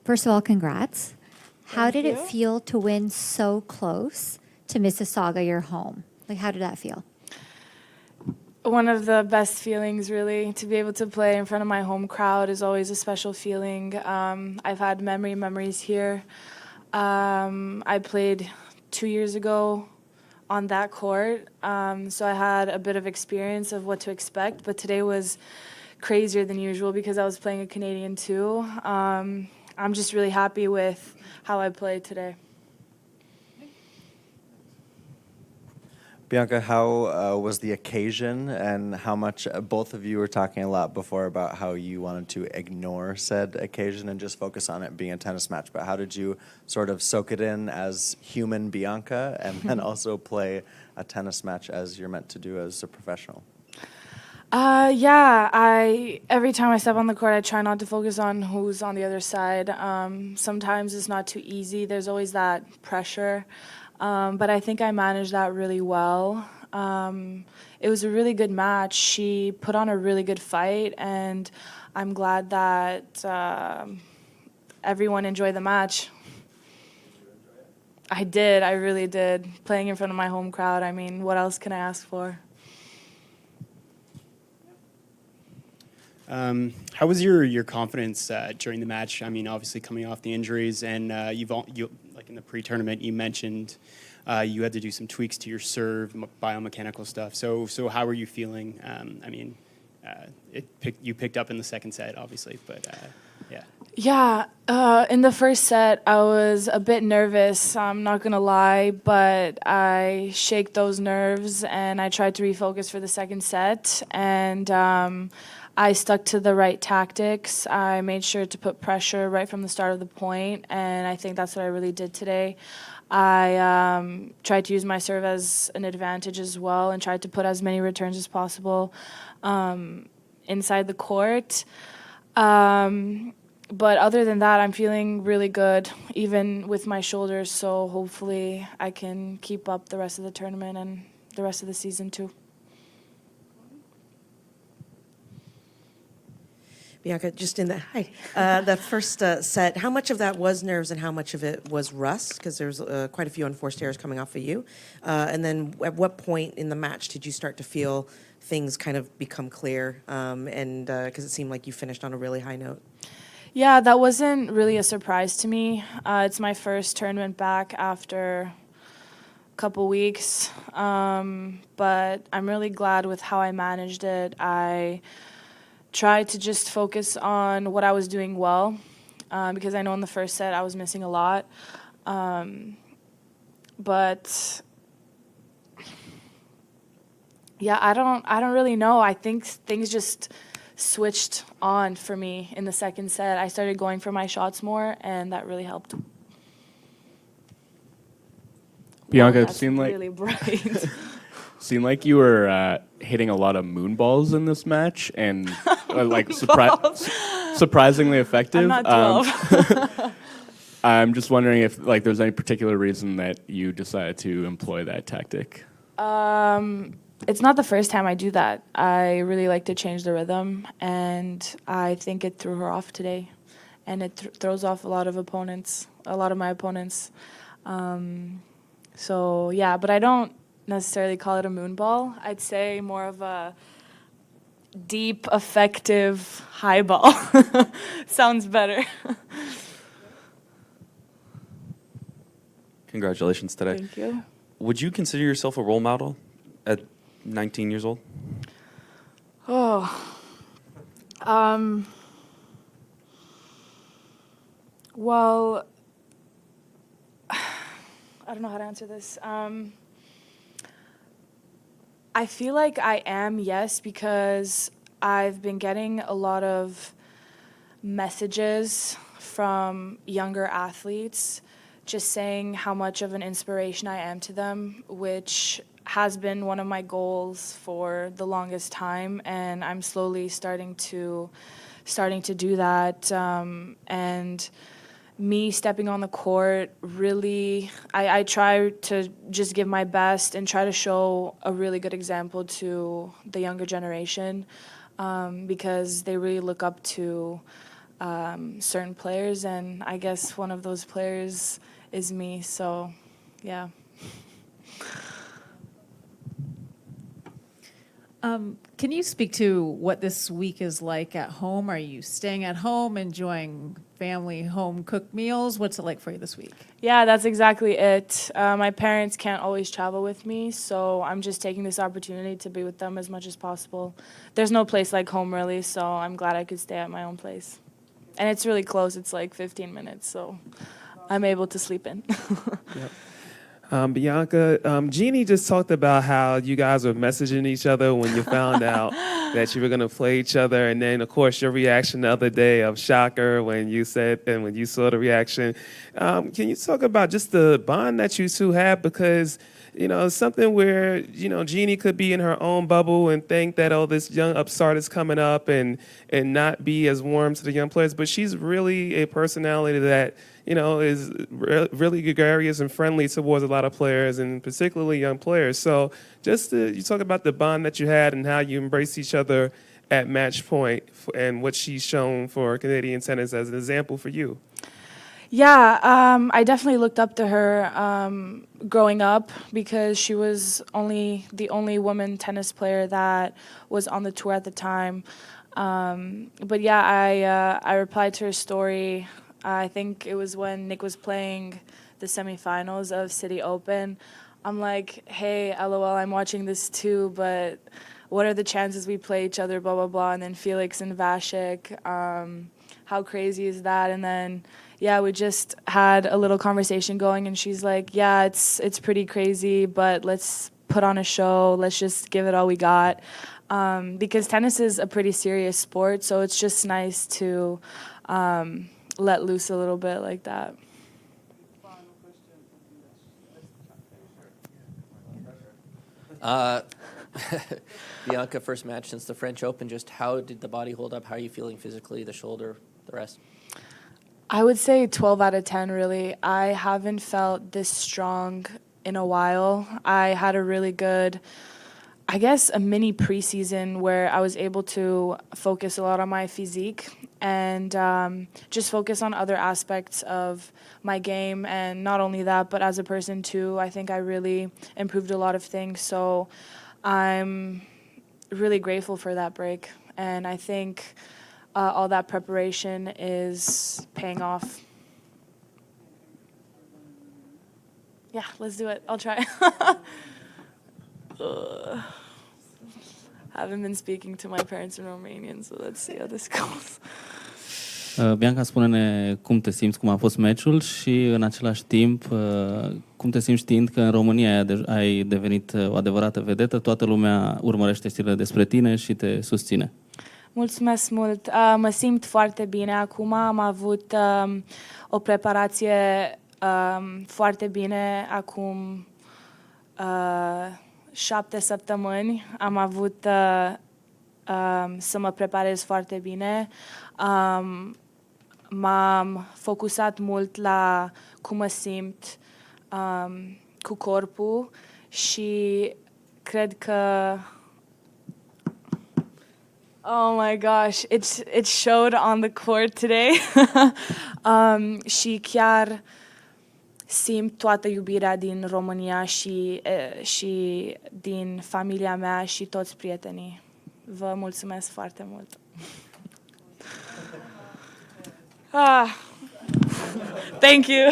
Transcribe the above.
First of all, congrats. How Thank did it you. feel to win so close to Mississauga, your home? Like, how did that feel? One of the best feelings, really, to be able to play in front of my home crowd is always a special feeling. I've had memories here. I played 2 years ago on that court, so I had a bit of experience of what to expect, but today was crazier than usual because I was playing a Canadian too. I'm just really happy with how I played today. Bianca, how was the occasion, and how much, both of you were talking a lot before about how you wanted to ignore said occasion and just focus on it being a tennis match, but how did you sort of soak it in as human Bianca and then also play a tennis match as you're meant to do as a professional? Every time I step on the court, I try not to focus on who's on the other side. Sometimes it's not too easy. There's always that pressure. But I think I managed that really well. It was a really good match. She put on a really good fight, and I'm glad that everyone enjoyed the match. I did. I really did. Playing in front of my home crowd, I mean, what else can I ask for? How was your confidence during the match? I mean, obviously coming off the injuries, and you like in the pre-tournament, you mentioned you had to do some tweaks to your serve, biomechanical stuff. So how were you feeling? I mean, you picked up in the second set, obviously, but yeah. Yeah, in the first set, I was a bit nervous, I'm not going to lie, but I shaked those nerves and I tried to refocus for the second set, and I stuck to the right tactics. I made sure to put pressure right from the start of the point, and I think that's what I really did today. I tried to use my serve as an advantage as well and tried to put as many returns as possible inside the court. But other than that, I'm feeling really good, even with my shoulders, so hopefully I can keep up the rest of the tournament and the rest of the season too. Bianca, just in the first set, how much of that was nerves and how much of it was rust? Because there's quite a few unforced errors coming off of you. And then at what point in the match did you start to feel things kind of become clear? And because it seemed like you finished on a really high note. Yeah, that wasn't really a surprise to me. It's my first tournament back after a couple weeks, but I'm really glad with how I managed it. I tried to just focus on what I was doing well, because I know in the first set I was missing a lot. But yeah, I don't really know. I think things just switched on for me in the second set. I started going for my shots more, and that really helped. Bianca, Wow, it that's seemed like really bright. seemed like you were hitting a lot of moon balls in this match, and like surprisingly effective. I'm not 12. I'm just wondering if like there's any particular reason that you decided to employ that tactic. It's not the first time I do that. I really like to change the rhythm, and I think it threw her off today, and it throws off a lot of my opponents. So yeah, but I don't necessarily call it a moon ball. I'd say more of a deep, effective high ball. Sounds better. Congratulations today. Thank you. Would you consider yourself a role model at 19 years old? Well, I don't know how to answer this. I feel like I am, yes, because I've been getting a lot of messages from younger athletes just saying how much of an inspiration I am to them, which has been one of my goals for the longest time, and I'm slowly starting to do that. And me stepping on the court, really, I try to just give my best and try to show a really good example to the younger generation, because they really look up to certain players, and I guess one of those players is me. So, yeah. Can you speak to what this week is like at home? Are you staying at home, enjoying family home cooked meals? What's it like for you this week? Yeah, that's exactly it. My parents can't always travel with me, so I'm just taking this opportunity to be with them as much as possible. There's no place like home, really, so I'm glad I could stay at my own place. And it's really close. It's like 15 minutes, so I'm able to sleep in. Bianca, Genie just talked about how you guys were messaging each other when you found out that you were going to play each other. And then, of course, your reaction the other day of shocker when you said and when you saw the reaction. Can you talk about just the bond that you two have? Because, you know, something where, you know, Genie could be in her own bubble and think that, oh, this young upstart is coming up and not be as warm to the young players. But she's really a personality that, you know, is really gregarious and friendly towards a lot of players, and particularly young players. So just you talk about the bond that you had and how you embrace each other at match point and what she's shown for Canadian tennis as an example for you. Yeah, I definitely looked up to her growing up because she was the only woman tennis player that was on the tour at the time. But yeah, I replied to her story. I think it was when Nick was playing the semifinals of City Open. I'm like, hey, LOL, I'm watching this too, but what are the chances we play each other, blah, blah, blah. And then Felix and Vasek, how crazy is that? And then, yeah, we just had a little conversation going, and she's like, yeah, it's pretty crazy, but let's put on a show. Let's just give it all we got. Because tennis is a pretty serious sport, so it's just nice to let loose a little bit like that. Bianca, first match since the French Open. Just how did the body hold up? How are you feeling physically, the shoulder, the rest? I would say 12 out of 10, really. I haven't felt this strong in a while. I had a really good, I guess, a mini preseason where I was able to focus a lot on my physique and just focus on other aspects of my game. And not only that, but as a person too, I think I really improved a lot of things. So I'm really grateful for that break. And I think all that preparation is paying off. Yeah, let's do it. I'll try. Haven't been speaking to my parents in Romanian, so let's see how this goes. Bianca, spune-ne cum te simți, cum a fost meciul și în același timp cum te simți știind că în România ai devenit o adevărată vedetă, toată lumea urmărește știrile despre tine și te susține. Mulțumesc mult. Mă simt foarte bine acum. Am avut o preparație foarte bine acum 7 săptămâni. Am avut să mă preparez foarte bine. M-am focusat mult la cum mă simt cu corpul și cred că oh my gosh, it showed on the court today. Și chiar simt toată iubirea din România și din familia mea și toți prietenii. Vă mulțumesc foarte mult. Thank you.